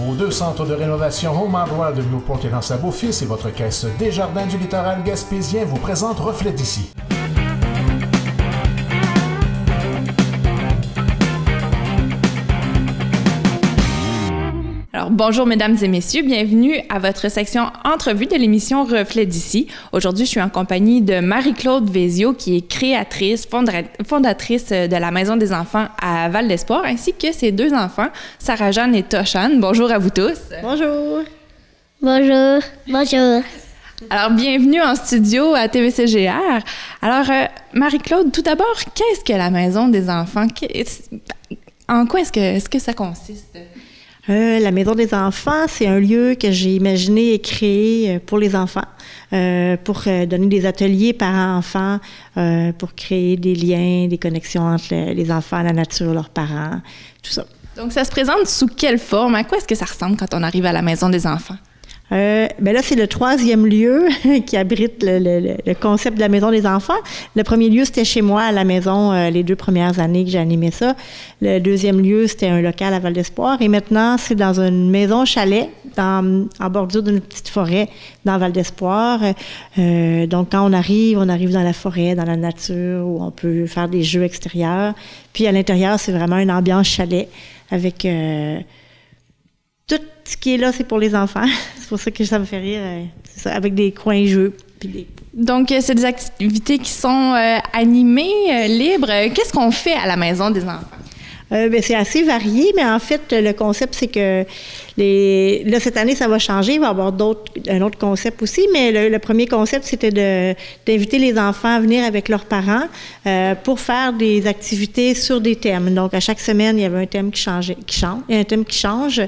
Vos 2 centres de rénovation Home Hardware de Newport et L'Anse-à-Beaufils et votre caisse Desjardins du littoral gaspésien vous présentent Reflet d'ici. Alors, bonjour mesdames et messieurs, bienvenue à votre section entrevue de l'émission Reflet d'ici. Aujourd'hui, je suis en compagnie de Marie-Claude Vézio, qui est créatrice, fondatrice de la Maison des enfants à Val-d'Espoir, ainsi que ses 2 enfants, Sarah-Jeanne et Toshane. Bonjour à vous tous. Bonjour. Bonjour. Bonjour. Alors, bienvenue en studio à TVCGR. Alors, Marie-Claude, tout d'abord, qu'est-ce que la Maison des enfants? En quoi est-ce que ça consiste? La Maison des enfants, c'est un lieu que j'ai imaginé et créé pour les enfants, pour donner des ateliers parents-enfants, pour créer des liens, des connexions entre les enfants, la nature, leurs parents, tout ça. Donc, ça se présente sous quelle forme? À quoi est-ce que ça ressemble quand on arrive à la Maison des enfants? Là, c'est le 3e lieu qui abrite le concept de la Maison des enfants. Le premier lieu, c'était chez moi à la maison les 2 premières années que j'ai animé ça. Le 2e lieu, c'était un local à Val-d'Espoir. Et maintenant, c'est dans une maison chalet en bordure d'une petite forêt dans Val-d'Espoir. Donc, quand on arrive dans la forêt, dans la nature, où on peut faire des jeux extérieurs. Puis à l'intérieur, c'est vraiment une ambiance chalet avec... tout ce qui est là, c'est pour les enfants. C'est pour ça que ça me fait rire. C'est ça, avec des coins jeux. Donc, c'est des activités qui sont animées, libres. Qu'est-ce qu'on fait à la Maison des enfants? C'est assez varié, mais en fait, le concept, c'est que là, cette année, ça va changer. Il va y avoir un autre concept aussi, mais le premier concept, c'était d'inviter les enfants à venir avec leurs parents pour faire des activités sur des thèmes. Donc, à chaque semaine, il y avait un thème qui change.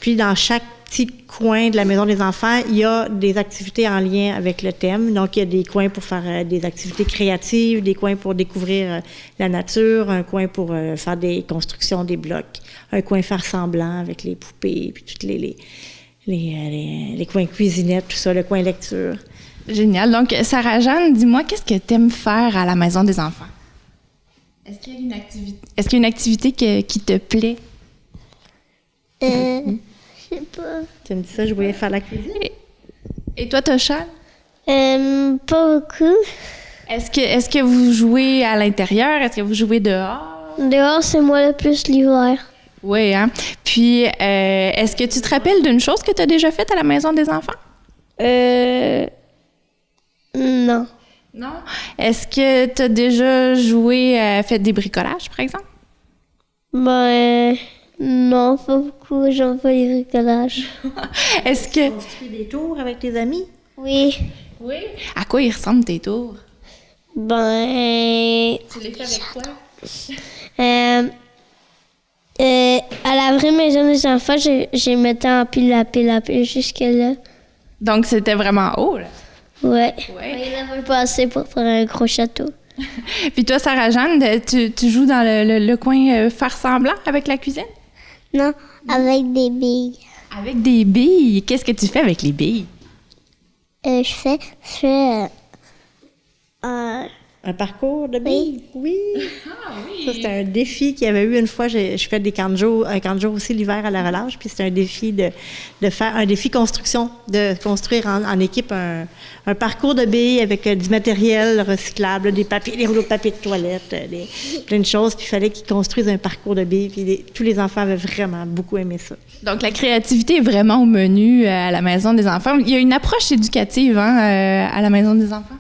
Puis, dans chaque petit coin de la Maison des enfants, il y a des activités en lien avec le thème. Donc, il y a des coins pour faire des activités créatives, des coins pour découvrir la nature, un coin pour faire des constructions, des blocs, un coin faire semblant avec les poupées, puis toutes les coins cuisinettes, tout ça, le coin lecture. Génial. Donc, Sarah-Jeanne, dis-moi, qu'est-ce que tu aimes faire à la Maison des enfants? Est-ce qu'il y a une activité qui te plaît? Je sais pas. Tu me dis ça, je voulais faire la cuisine. Et toi, Toshane? Pas beaucoup. Est-ce que vous jouez à l'intérieur? Est-ce que vous jouez dehors? Dehors, c'est moi le plus l'hiver. Oui, hein? Puis, est-ce que tu te rappelles d'une chose que tu as déjà faite à la Maison des enfants? Non. Non? Est-ce que tu as déjà fait des bricolages, par exemple? Non, pas beaucoup. J'aime pas les bricolages. Est-ce que... Tu construis des tours avec tes amis? Oui. Oui? À quoi ils ressemblent tes tours? Tu les fais avec quoi? À la vraie Maison des enfants, j'ai mettais en pile jusque-là. Donc, c'était vraiment haut, là? Ouais. Ouais. Il avait pas assez pour faire un gros château. Puis toi, Sarah-Jeanne, tu joues dans le coin faire semblant avec la cuisine? Non, avec des billes. Avec des billes? Qu'est-ce que tu fais avec les billes? Je fais Un parcours de billes? Oui. Ah oui! Ça, c'était un défi qu'il y avait eu une fois. Je fais des camps de jour aussi l'hiver à la relâche. Puis c'était un défi de faire un défi construction, de construire en équipe un parcours de billes avec du matériel recyclable, des rouleaux de papier de toilette, plein de choses. Puis il fallait qu'ils construisent un parcours de billes. Puis tous les enfants avaient vraiment beaucoup aimé ça. Donc, la créativité est vraiment au menu à la Maison des enfants. Il y a une approche éducative à la Maison des enfants?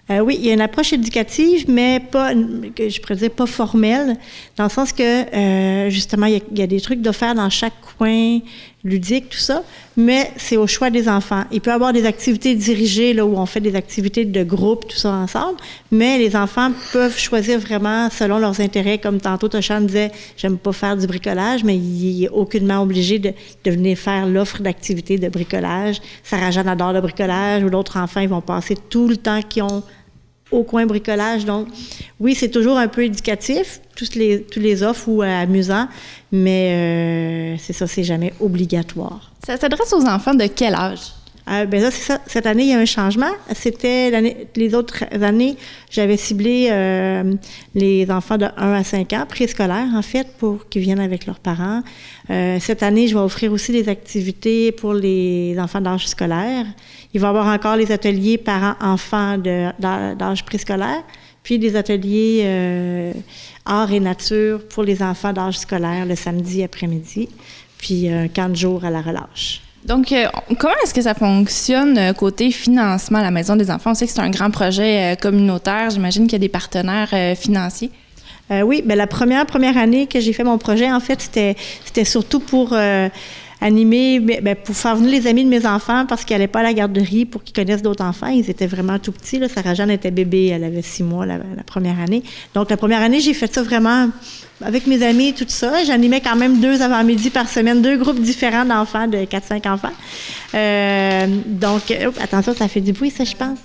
Oui, il y a une approche éducative, mais je pourrais dire pas formelle, dans le sens que, justement, il y a des trucs de faire dans chaque coin ludique, tout ça, mais c'est au choix des enfants. Il peut y avoir des activités dirigées, là, où on fait des activités de groupe, tout ça ensemble, mais les enfants peuvent choisir vraiment selon leurs intérêts. Comme tantôt, Toshane disait, j'aime pas faire du bricolage, mais il est aucunement obligé de venir faire l'offre d'activités de bricolage. Sarah-Jeanne adore le bricolage, ou d'autres enfants, ils vont passer tout le temps qu'ils ont au coin bricolage. Donc, oui, c'est toujours un peu éducatif, tous les offres ou amusants, mais c'est ça, c'est jamais obligatoire. Ça s'adresse aux enfants de quel âge? Ben là, c'est ça. Cette année, il y a un changement. Les autres années, j'avais ciblé les enfants de 1 à 5 ans, préscolaires, en fait, pour qu'ils viennent avec leurs parents. Cette année, je vais offrir aussi des activités pour les enfants d'âge scolaire. Il va y avoir encore les ateliers parents-enfants d'âge préscolaire, puis des ateliers art et nature pour les enfants d'âge scolaire le samedi après-midi, puis un camp de jour à la relâche. Donc, comment est-ce que ça fonctionne côté financement à la Maison des enfants? On sait que c'est un grand projet communautaire. J'imagine qu'il y a des partenaires financiers. Oui, bien la première année que j'ai fait mon projet, en fait, c'était surtout pour animer, pour faire venir les amis de mes enfants parce qu'ils n'allaient pas à la garderie pour qu'ils connaissent d'autres enfants. Ils étaient vraiment tout petits. Là. Sarah-Jeanne était bébé, elle avait 6 mois la première année. Donc, la première année, j'ai fait ça vraiment avec mes amis, tout ça. J'animais quand même 2 avant-midi par semaine, 2 groupes différents d'enfants, de 4-5 enfants. Donc, attention, ça fait du bruit, ça, je pense.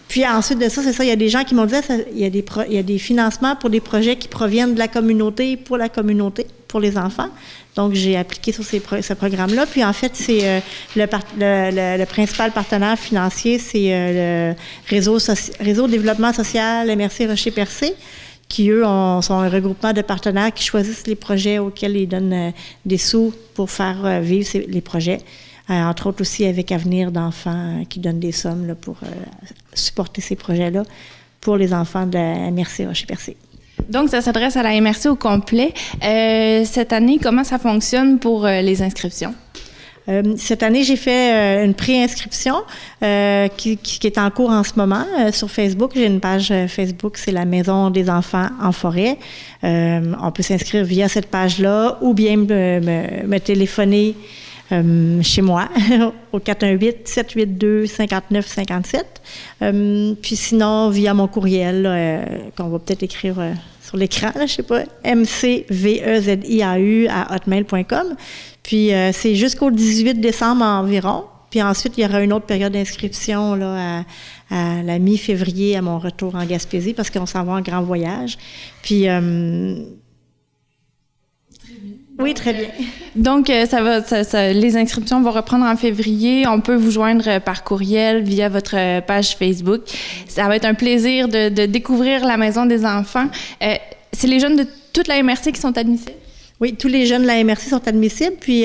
Puis ensuite de ça, c'est ça, il y a des gens qui m'ont dit, il y a des financements pour des projets qui proviennent de la communauté, pour la communauté, pour les enfants. Donc, j'ai appliqué sur ce programme-là. Puis en fait, c'est le principal partenaire financier, c'est le réseau développement social MRC Rocher-Percé, qui, eux, sont un regroupement de partenaires qui choisissent les projets auxquels ils donnent des sous pour faire vivre les projets. Entre autres aussi avec Avenir d'enfants qui donne des sommes là, pour supporter ces projets-là pour les enfants de la MRC Rocher-Percé. Donc, ça s'adresse à la MRC au complet. Cette année, comment ça fonctionne pour les inscriptions? Cette année, j'ai fait une pré-inscription qui est en cours en ce moment sur Facebook. J'ai une page Facebook, c'est la Maison des enfants en forêt. On peut s'inscrire via cette page-là ou bien me téléphoner chez moi, au 418-782-5957. Puis sinon, via mon courriel, qu'on va peut-être écrire sur l'écran, là, je sais pas, mcveziau@hotmail.com. Puis c'est jusqu'au 18 décembre environ. Puis ensuite, il y aura une autre période d'inscription là, à la mi-février, à mon retour en Gaspésie, parce qu'on s'en va en grand voyage. Puis... Oui, très bien. Donc, les inscriptions vont reprendre en février. On peut vous joindre par courriel via votre page Facebook. Ça va être un plaisir de découvrir la Maison des enfants. C'est les jeunes de toute la MRC qui sont admissibles? Oui, tous les jeunes de la MRC sont admissibles. Puis,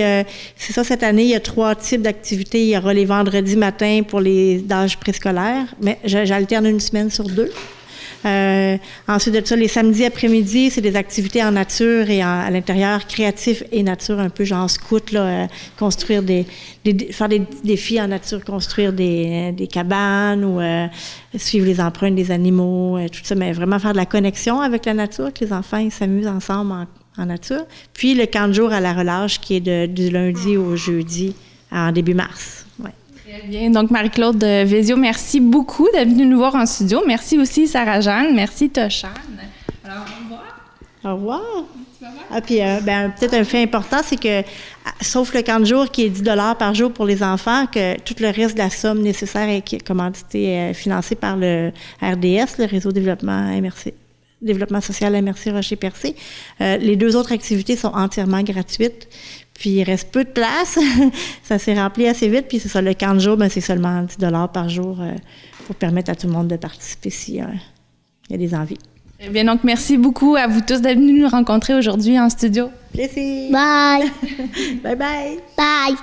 c'est ça, cette année, il y a 3 types d'activités. Il y aura les vendredis matins pour les d'âge préscolaire, mais j'alterne une semaine sur 2. Ensuite de ça, les samedis après-midi, c'est des activités en nature et à l'intérieur, créatif et nature, un peu genre scout, là, construire faire des défis en nature, construire des cabanes ou suivre les empreintes des animaux, tout ça, mais vraiment faire de la connexion avec la nature, que les enfants ils s'amusent ensemble en nature. Puis le camp de jour à la relâche qui est du lundi au jeudi en début mars. Ouais. Très bien. Donc, Marie-Claude Vézio, merci beaucoup d'être venue nous voir en studio. Merci aussi, Sarah-Jeanne. Merci, Toshane. Alors, au revoir. Au revoir. Puis, peut-être un fait important, c'est que, sauf le camp de jour qui est 10 $ par jour pour les enfants, que tout le reste de la somme nécessaire est commandité, financée par le RDS, le Réseau Développement social MRC Rocher-Percé. Les 2 autres activités sont entièrement gratuites. Puis, il reste peu de place. Ça s'est rempli assez vite. Puis, c'est ça, le camp de jour, c'est seulement 10 $ par jour pour permettre à tout le monde de participer s'il y a des envies. Eh bien, donc, merci beaucoup à vous tous d'être venus nous rencontrer aujourd'hui en studio. Plaisir. Bye. Bye bye. Bye.